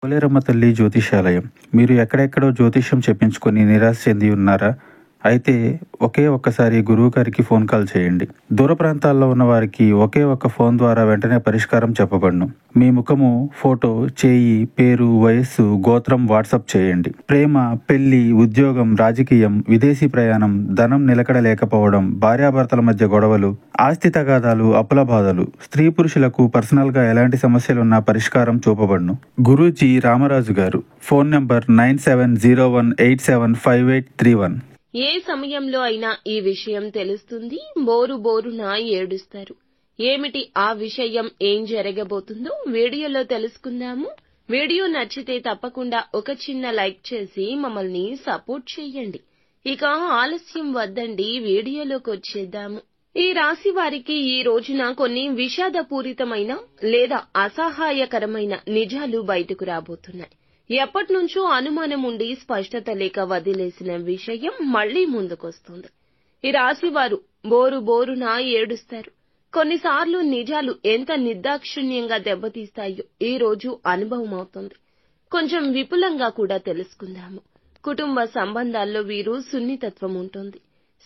పోలేరమ్మ తల్లి జ్యోతిష్యాలయం. మీరు ఎక్కడెక్కడో జ్యోతిష్యం చెప్పించుకొని నిరాశ చెంది ఉన్నారా? అయితే ఒకే ఒక్కసారి గురువుగారికి ఫోన్ కాల్ చేయండి. దూర ప్రాంతాల్లో ఉన్న వారికి ఒకే ఒక్క ఫోన్ ద్వారా వెంటనే పరిష్కారం చెప్పబడును. మీ ముఖము, ఫోటో, చేయి, పేరు, వయస్సు, గోత్రం వాట్సాప్ చేయండి. ప్రేమ, పెళ్లి, ఉద్యోగం, రాజకీయం, విదేశీ ప్రయాణం, ధనం నిలకడ లేకపోవడం, భార్యాభర్తల మధ్య గొడవలు, ఆస్తి తగాదాలు, అప్పుల బాధలు, స్త్రీ పురుషులకు పర్సనల్ గా ఎలాంటి సమస్యలున్నా పరిష్కారం చూపబడును. గురూజీ రామరాజు గారు. Phone number 9701875831. ఏ సమయంలో అయినా ఈ విషయం తెలుస్తుంది, బోరున ఏడుస్తారు. ఏమిటి ఆ విషయం, ఏం జరగబోతుందో వీడియోలో తెలుసుకుందాము. వీడియో నచ్చితే తప్పకుండా ఒక చిన్న లైక్ చేసి మమ్మల్ని సపోర్ట్ చేయండి. ఇక ఆలస్యం వద్దండి, వీడియోలోకి వచ్చేద్దాము. ఈ రాశి వారికి ఈ రోజున కొన్ని విషాదపూరితమైన లేదా అసహాయకరమైన నిజాలు బయటకు రాబోతున్నాయి. ఎప్పటినుంచో అనుమానం ఉండి స్పష్టత లేక వదిలేసిన విషయం మళ్లీ ముందుకొస్తుంది. ఈ రాశి వారు బోరున ఏడుస్తారు. కొన్నిసార్లు నిజాలు ఎంత నిర్దాక్షిణ్యంగా దెబ్బతీస్తాయో ఈ రోజు అనుభవం అవుతుంది. కొంచెం విపులంగా కూడా తెలుసుకుందాము. కుటుంబ సంబంధాల్లో వీరు సున్నితత్వం ఉంటుంది.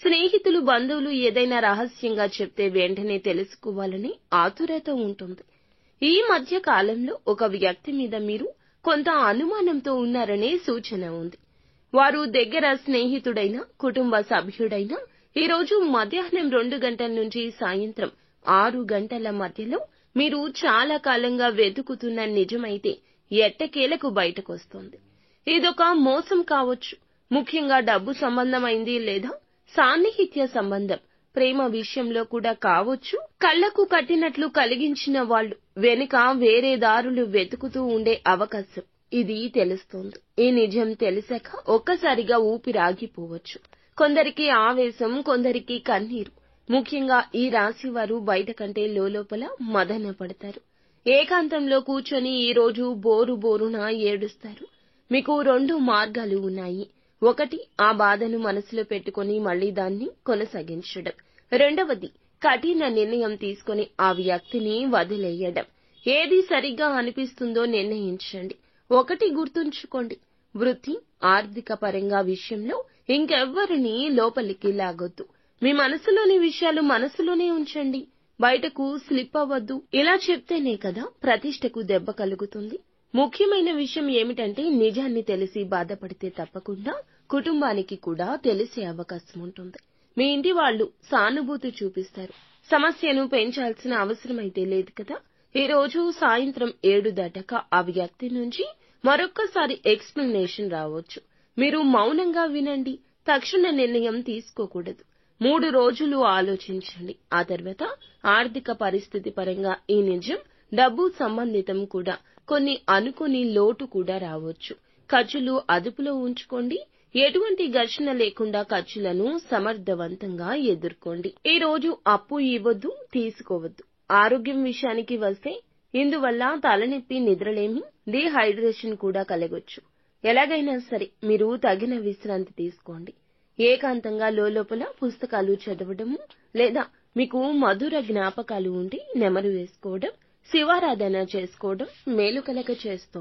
స్నేహితులు, బంధువులు ఏదైనా రహస్యంగా చెప్తే వెంటనే తెలుసుకోవాలని ఆతురత ఉంటుంది. ఈ మధ్య కాలంలో ఒక వ్యక్తి మీద మీరు కొంత అనుమానంతో ఉన్నారనే సూచన ఉంది. వారు దగ్గర స్నేహితుడైనా, కుటుంబ సభ్యుడైనా ఈ రోజు మధ్యాహ్నం 2 గంటల నుంచి సాయంత్రం 6 గంటల మధ్యలో మీరు చాలా కాలంగా వెతుకుతున్న నిజమైతే ఎట్టకేలకు బయటకొస్తుంది. ఇదొక మోసం కావచ్చు, ముఖ్యంగా డబ్బు సంబంధమైంది లేదా సాన్నిహిత్య సంబంధం, ప్రేమ విషయంలో కూడా కావచ్చు. కళ్లకు కట్టినట్లు కలిగించిన వాళ్ళు వెనుక వేరే దారులు వెతుకుతూ ఉండే అవకాశం ఇది తెలుస్తోంది. ఈ నిజం తెలిసాక ఒక్కసారిగా ఊపిరాగిపోవచ్చు. కొందరికి ఆవేశం, కొందరికి కన్నీరు. ముఖ్యంగా ఈ రాశి వారు బయట కంటే లోపల మదన పడతారు. ఏకాంతంలో కూర్చొని ఈ రోజు బోరున ఏడుస్తారు. మీకు 2 మార్గాలు ఉన్నాయి. ఒకటి, ఆ బాధను మనసులో పెట్టుకుని మళ్లీ దాన్ని కొనసాగించడం. రెండవది, కఠిన నిర్ణయం తీసుకుని ఆ వ్యక్తిని వదిలేయడం. ఏది సరిగ్గా అనిపిస్తుందో నిర్ణయించండి. ఒకటి గుర్తుంచుకోండి, వృత్తి, ఆర్థిక పరంగా విషయంలో ఇంకెవ్వరిని లోపలికి లాగొద్దు. మీ మనసులోని విషయాలు మనసులోనే ఉంచండి, బయటకు స్లిప్ అవ్వద్దు. ఇలా చెప్తేనే కదా ప్రతిష్టకు దెబ్బ కలుగుతుంది. ముఖ్యమైన విషయం ఏమిటంటే నిజాన్ని తెలిసి బాధపడితే తప్పకుండా కుటుంబానికి కూడా తెలిసే అవకాశం ఉంటుంది. మీ ఇంటి వాళ్ళు సానుభూతి చూపిస్తారు. సమస్యను పెంచాల్సిన అవసరమైతే లేదు కదా. ఈ రోజు సాయంత్రం 7 దాటాక ఆ వ్యక్తి నుంచి మరొక్కసారి ఎక్స్ప్లెనేషన్ రావచ్చు. మీరు మౌనంగా వినండి, తక్షణ నిర్ణయం తీసుకోకూడదు. 3 రోజులు ఆలోచించండి. ఆ తర్వాత ఆర్థిక పరిస్థితి పరంగా ఈ నిజం, డబ్బు సంబంధితం కూడా కొన్ని అనుకోని లోటు కూడా రావచ్చు. ఖర్చులు అదుపులో ఉంచుకోండి. ఎటువంటి ఘర్షణ లేకుండా ఖర్చులను సమర్థవంతంగా ఎదుర్కోండి. ఈ రోజు అప్పు ఇవ్వద్దు, తీసుకోవద్దు. ఆరోగ్యం విషయానికి వస్తే ఇందువల్ల తలనొప్పి, నిద్రలేమి, డీహైడ్రేషన్ కూడా కలగొచ్చు. ఎలాగైనా సరే మీరు తగిన విశ్రాంతి తీసుకోండి. ఏకాంతంగా లోపల పుస్తకాలు చదవడము లేదా మీకు మధుర జ్ఞాపకాలు ఉంటే నెమరు వేసుకోవడం, శివారాధన చేసుకోవడం మేలు కలగ చేస్తుంది.